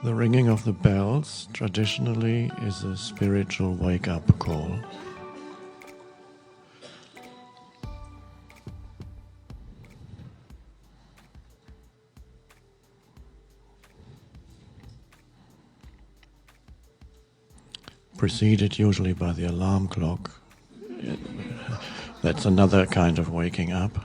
The ringing of the bells traditionally is a spiritual wake-up call. Preceded usually by the alarm clock. That's another kind of waking up.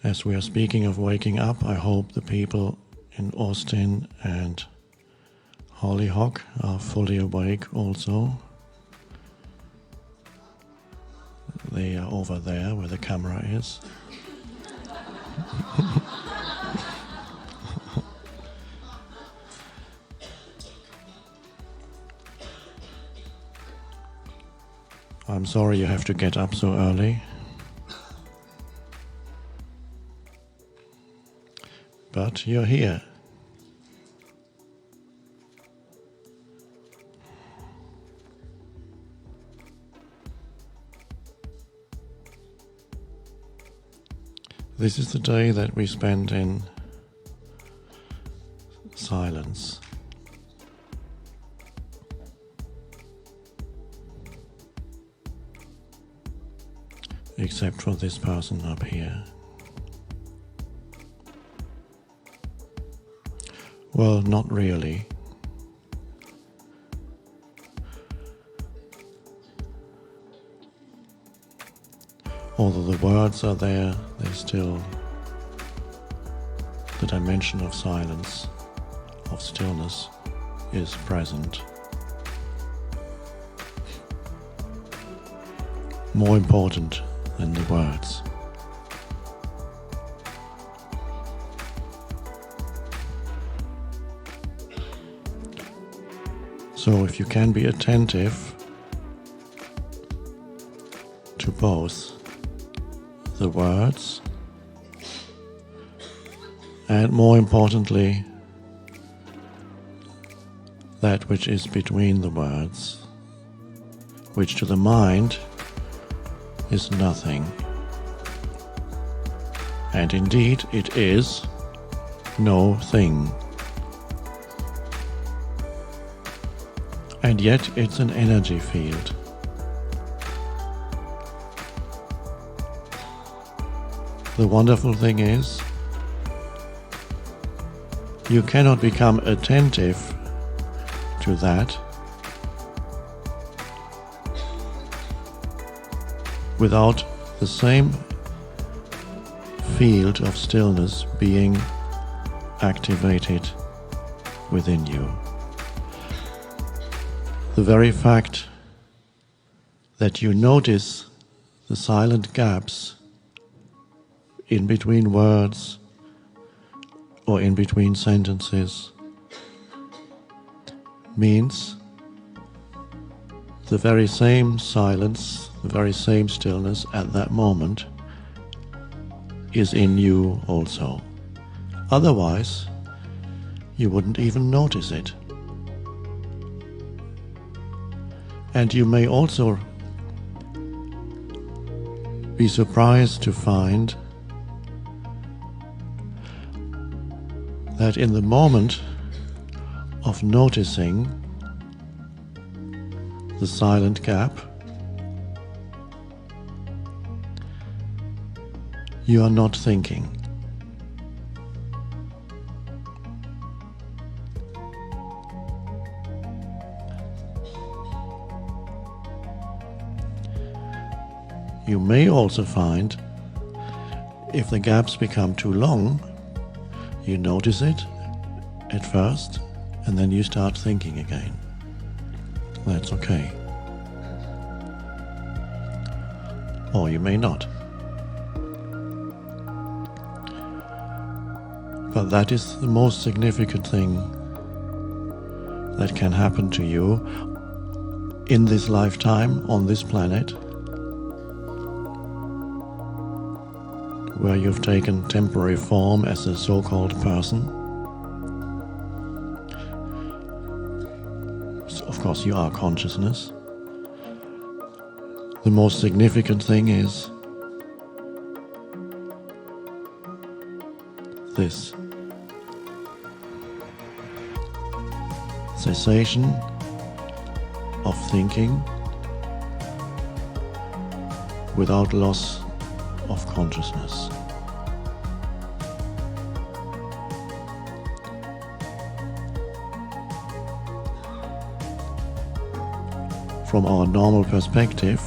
As we are speaking of waking up, I hope the people in Austin and Hollyhock are fully awake also. They are over there where the camera is. I'm sorry you have to get up so early. But you're here. This is the day that we spend in silence. Except for this person up here. Well, not really. Although the words are there, there's still the dimension of silence, of stillness, is present. More important than the words. So if you can be attentive to both the words and, more importantly, that which is between the words, which to the mind is nothing. And indeed it is no thing. And yet it's an energy field. The wonderful thing is, you cannot become attentive to that without the same field of stillness being activated within you. The very fact that you notice the silent gaps in between words or in between sentences means the very same silence, the very same stillness at that moment is in you also. Otherwise, you wouldn't even notice it. And you may also be surprised to find that in the moment of noticing the silent gap, you are not thinking. You may also find, if the gaps become too long, you notice it at first, and then you start thinking again. That's okay. Or you may not. But that is the most significant thing that can happen to you in this lifetime, on this planet, where you've taken temporary form as a so-called person. So of course you are consciousness. The most significant thing is this: cessation of thinking without loss of consciousness. From our normal perspective,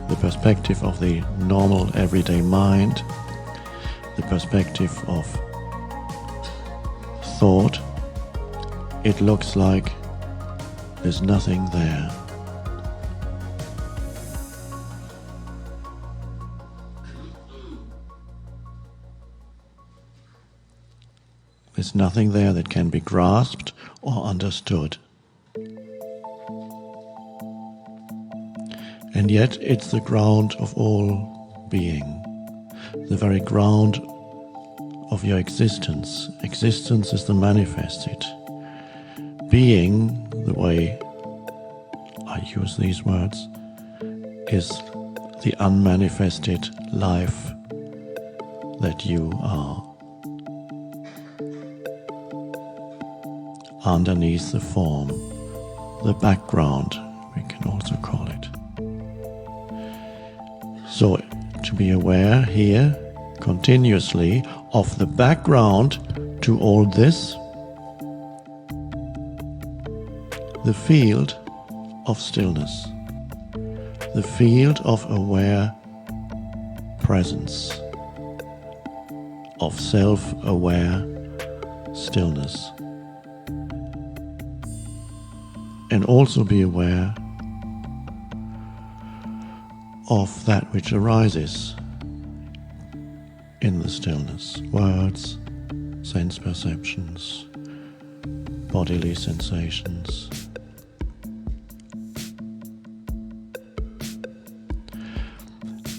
the perspective of the normal everyday mind, the perspective of thought, it looks like there's nothing there. There's nothing there that can be grasped or understood. And yet it's the ground of all being, the very ground of your existence. Existence is the manifested. Being, the way I use these words, is the unmanifested life that you are. Underneath the form, the background, we can also call it. So, to be aware here, continuously, of the background to all this, the field of stillness, the field of aware presence, of self-aware stillness. And also be aware of that which arises in the stillness: words, sense perceptions, bodily sensations.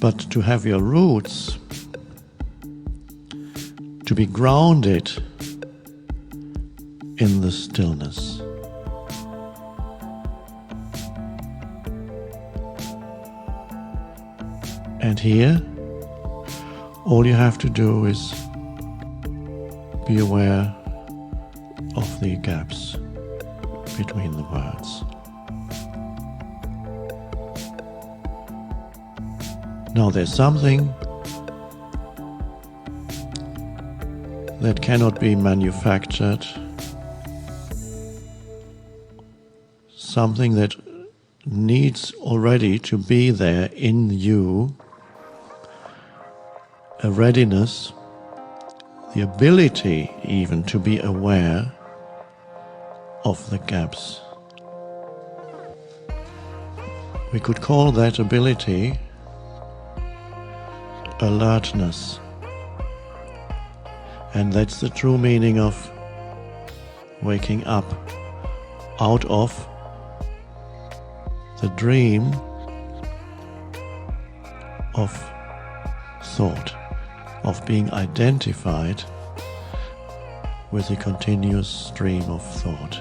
But to have your roots, to be grounded in the stillness. And here, all you have to do is be aware of the gaps between the words. Now there's something that cannot be manufactured, something that needs already to be there in you, a readiness, the ability even to be aware of the gaps. We could call that ability alertness. And that's the true meaning of waking up out of the dream of thought, of being identified with a continuous stream of thought.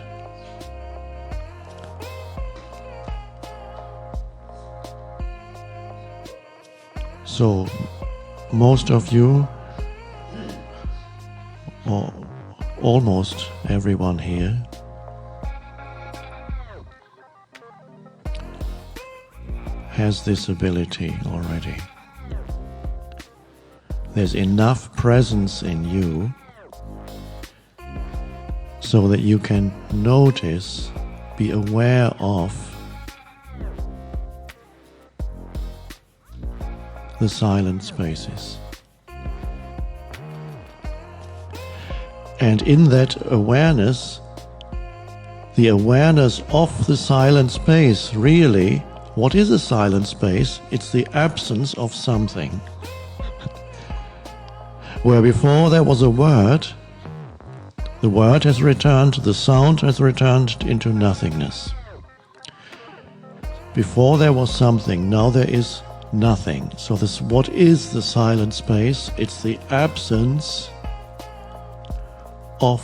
So, most of you, or almost everyone here, has this ability already. There's enough presence in you so that you can notice, be aware of the silent spaces. And in that awareness, the awareness of the silent space, really, what is a silent space? It's the absence of something. Where before there was a word, the word has returned, the sound has returned into nothingness. Before there was something, now there is nothing. So this, what is the silent space? It's the absence of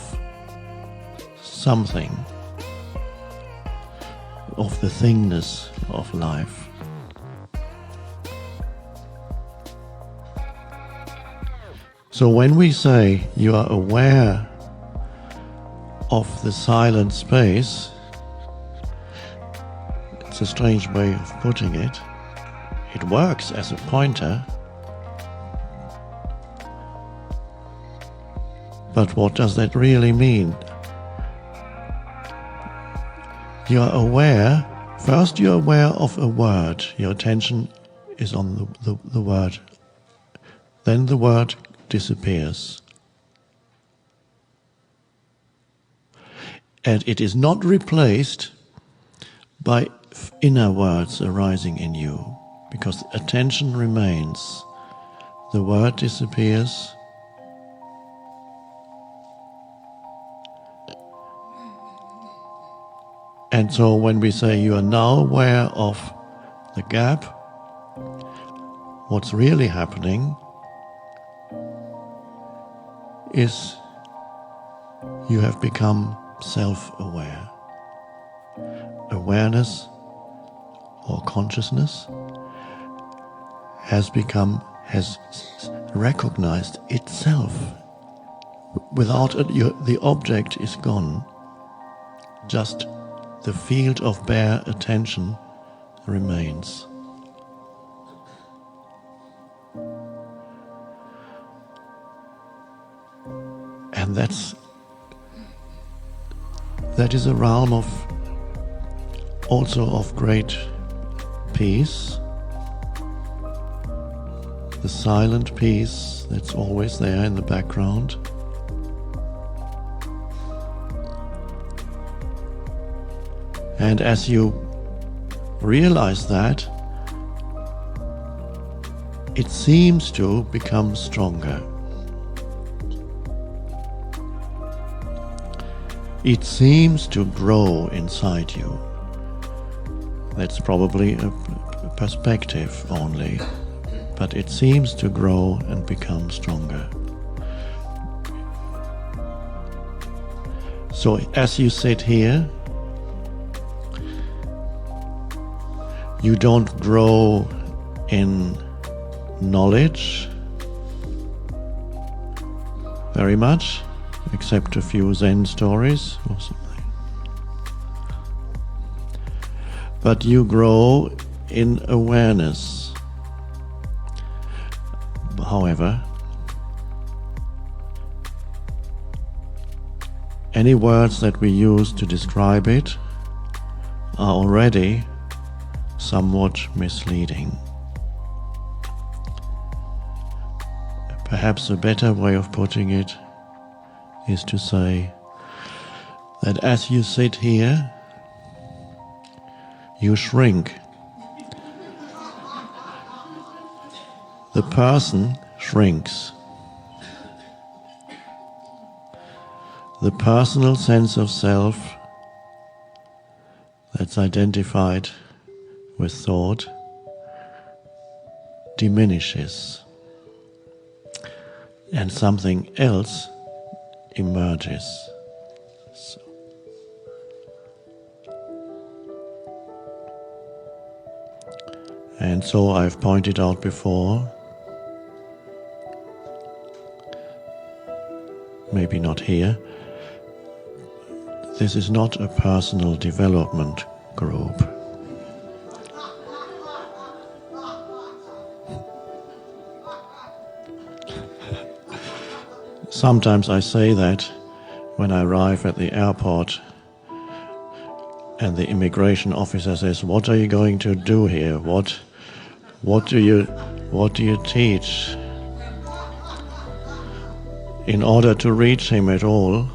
something, of the thingness of life. So when we say you are aware of the silent space, it's a strange way of putting it. It works as a pointer, but what does that really mean? You are aware, first you're aware of a word, your attention is on the word, then the word disappears. And it is not replaced by inner words arising in you, because attention remains. The word disappears, and so when we say you are now aware of the gap, what's really happening is you have become self-aware. Awareness or consciousness has recognized itself. Without it, the object is gone. Just the field of bare attention remains. And that is a realm also of great peace. The silent peace that's always there in the background. And as you realize that, it seems to become stronger. It seems to grow inside you. That's probably a perspective only, but it seems to grow and become stronger. So as you sit here, you don't grow in knowledge very much, except a few Zen stories or something. But you grow in awareness. However, any words that we use to describe it are already somewhat misleading. Perhaps a better way of putting it is to say that as you sit here, you shrink. The person shrinks. The personal sense of self that's identified with thought diminishes, and something else emerges. And so I've pointed out before, maybe not here, this is not a personal development group. Sometimes I say that when I arrive at the airport and the immigration officer says, "What are you going to do here? What do you teach?" In order to reach him at all,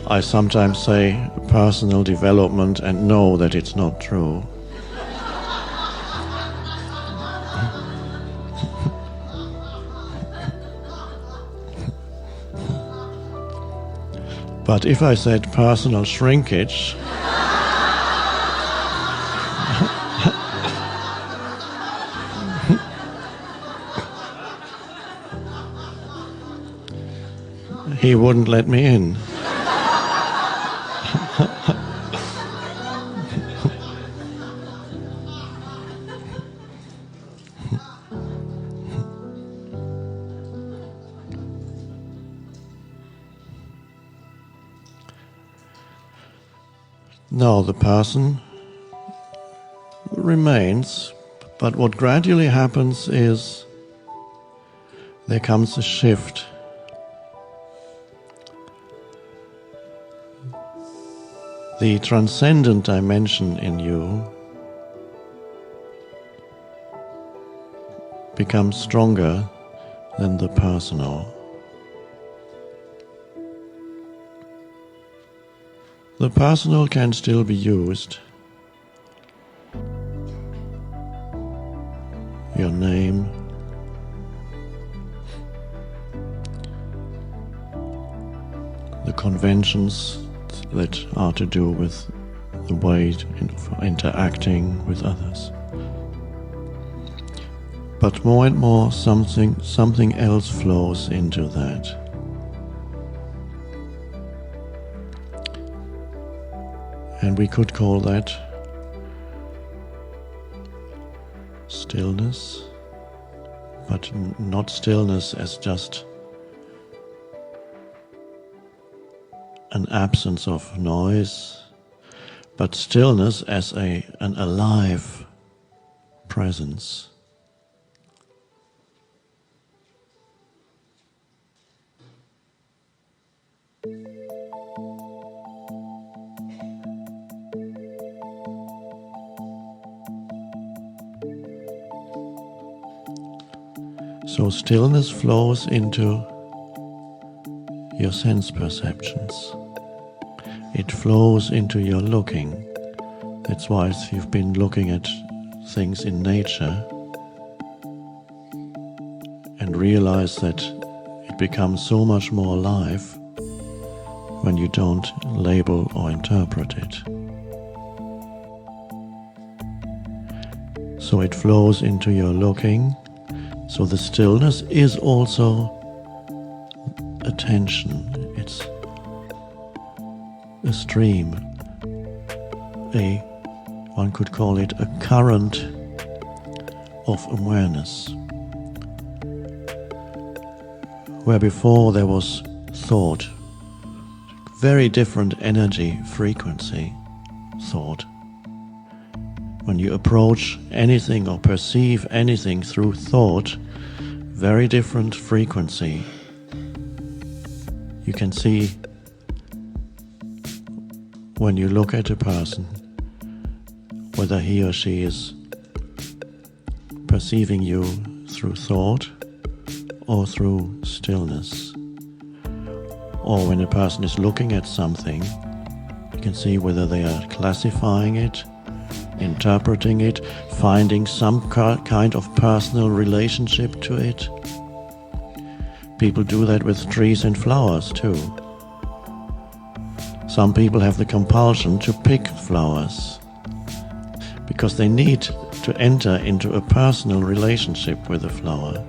I sometimes say personal development and know that it's not true. But if I said personal shrinkage, he wouldn't let me in. No, the person remains, but what gradually happens is there comes a shift. The transcendent dimension in you becomes stronger than the personal. The personal can still be used. Your name, the conventions that are to do with the way of interacting with others. But more and more something else flows into that. And we could call that stillness, but not stillness as just an absence of noise, but stillness as an alive presence. So stillness flows into your sense perceptions. It flows into your looking. That's why if you've been looking at things in nature and realize that it becomes so much more alive when you don't label or interpret it. So it flows into your looking. So the stillness is also attention. It's a stream. One could call it a current of awareness. Where before there was thought, very different energy frequency thought. When you approach anything or perceive anything through thought, very different frequency. You can see when you look at a person whether he or she is perceiving you through thought or through stillness. Or when a person is looking at something, you can see whether they are classifying it, interpreting it, finding some kind of personal relationship to it. People do that with trees and flowers too. Some people have the compulsion to pick flowers because they need to enter into a personal relationship with the flower,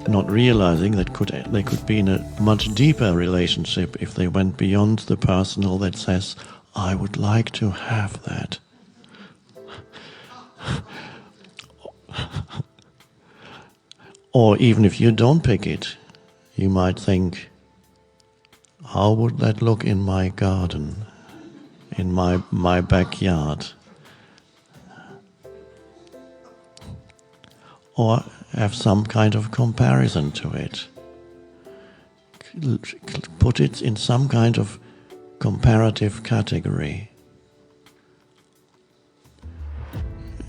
not realizing that they could be in a much deeper relationship if they went beyond the personal that says, I would like to have that. Or even if you don't pick it, you might think, how would that look in my garden, in my backyard? Or have some kind of comparison to it. Put it in some kind of comparative category.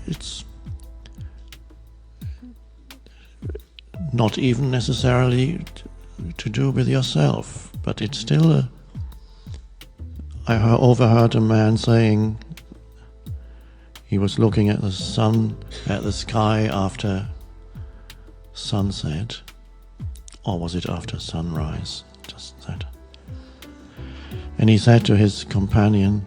It's not even necessarily to do with yourself, but it's still I overheard a man saying he was looking at the sun, at the sky after sunset, or was it after sunrise? Just that. And he said to his companion,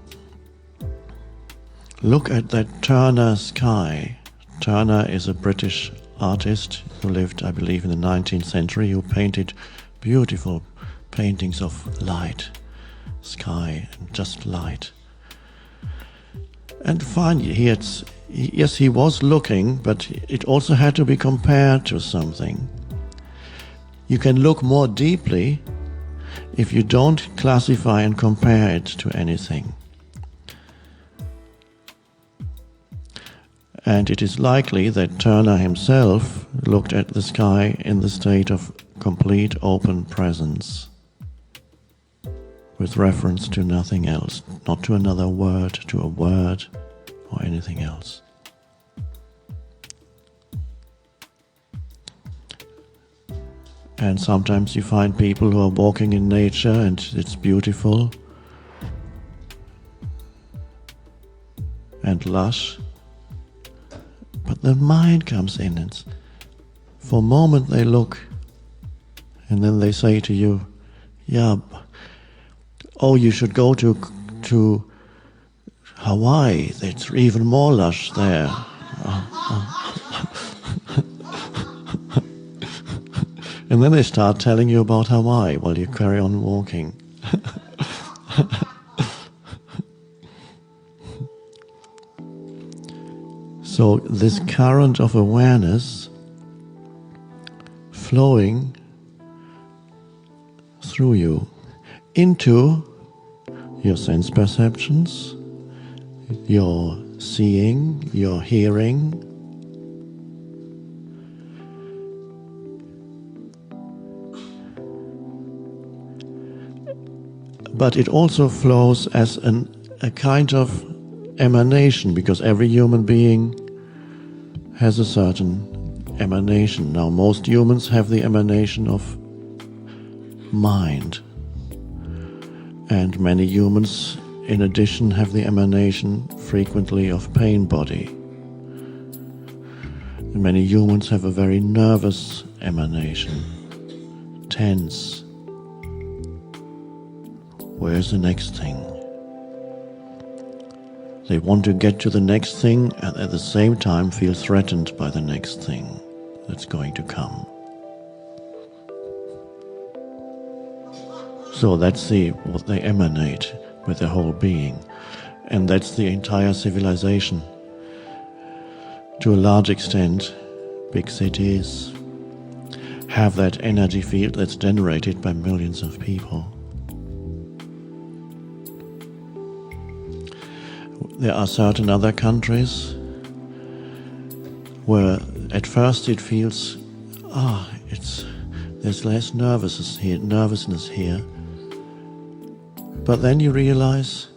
look at that Turner sky. Turner is a British artist who lived, I believe, in the 19th century, who painted beautiful paintings of light, sky, and just light. And finally, he was looking, but it also had to be compared to something. You can look more deeply if you don't classify and compare it to anything. And it is likely that Turner himself looked at the sky in the state of complete open presence, with reference to nothing else, not to another word, to a word, or anything else. And sometimes you find people who are walking in nature and it's beautiful and lush, but the mind comes in, and for a moment they look and then they say to you, yeah, oh, you should go to Hawaii, it's even more lush there. And then they start telling you about Hawaii while you carry on walking. So this current of awareness flowing through you into your sense perceptions, your seeing, your hearing, but it also flows as a kind of emanation, because every human being has a certain emanation. Now, most humans have the emanation of mind, and many humans, in addition, have the emanation frequently of pain body. And many humans have a very nervous emanation, tense. Where's the next thing? They want to get to the next thing and at the same time feel threatened by the next thing that's going to come. So that's what they emanate with their whole being. And that's the entire civilization. To a large extent, big cities have that energy field that's generated by millions of people. There are certain other countries where at first it feels, there's less nervousness here. But then you realize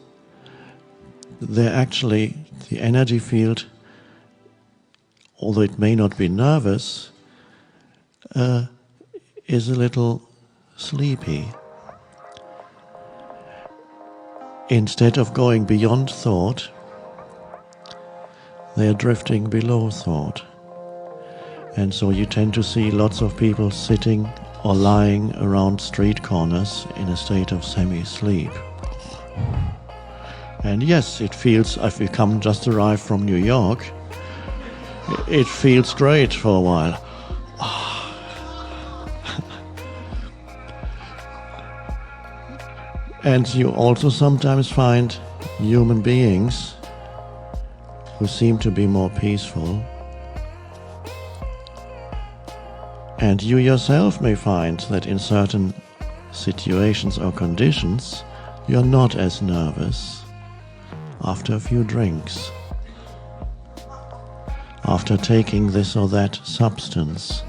they're actually, the energy field, although it may not be nervous, is a little sleepy. Instead of going beyond thought, they are drifting below thought. And so you tend to see lots of people sitting or lying around street corners in a state of semi-sleep. And yes, it feels, if you just arrived from New York, it feels great for a while. And you also sometimes find human beings who seem to be more peaceful. And you yourself may find that in certain situations or conditions, you're not as nervous after a few drinks, after taking this or that substance.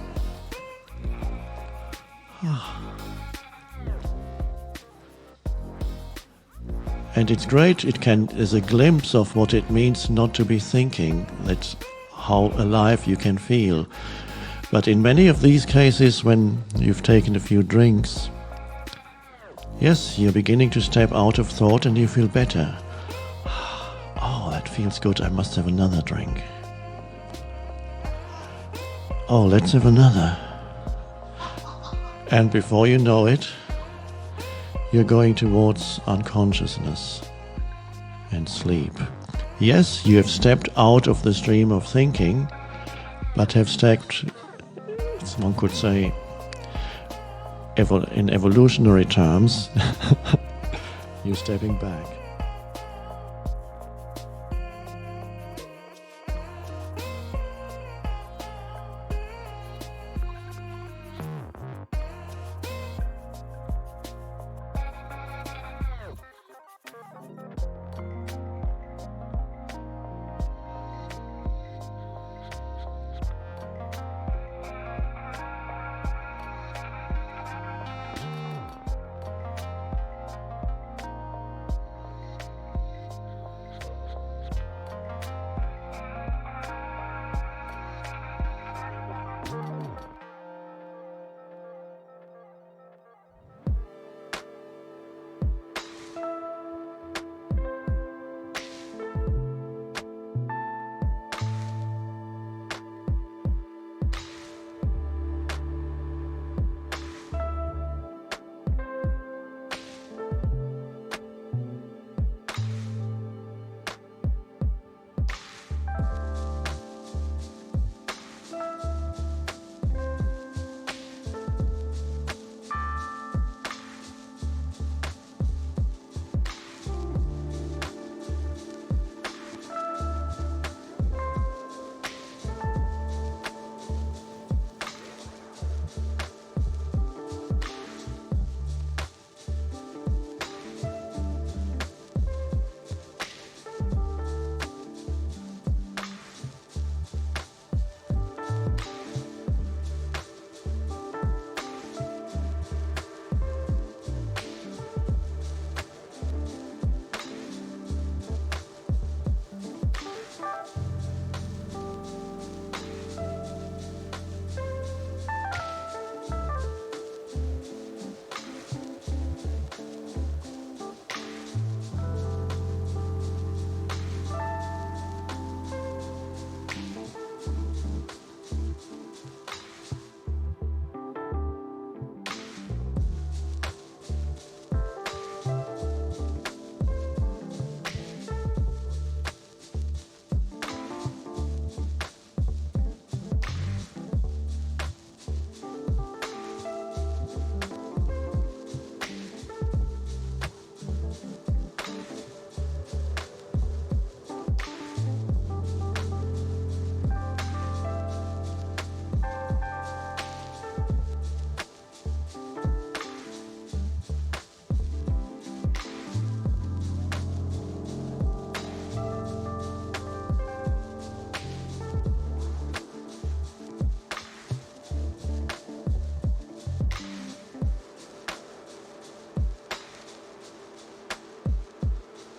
And it's great, is a glimpse of what it means not to be thinking, that's how alive you can feel. But in many of these cases, when you've taken a few drinks, yes, you're beginning to step out of thought and you feel better. Oh, that feels good, I must have another drink. Oh, let's have another. And before you know it, you're going towards unconsciousness and sleep. Yes, you have stepped out of the stream of thinking, but have stepped, one could say, in evolutionary terms, you're stepping back.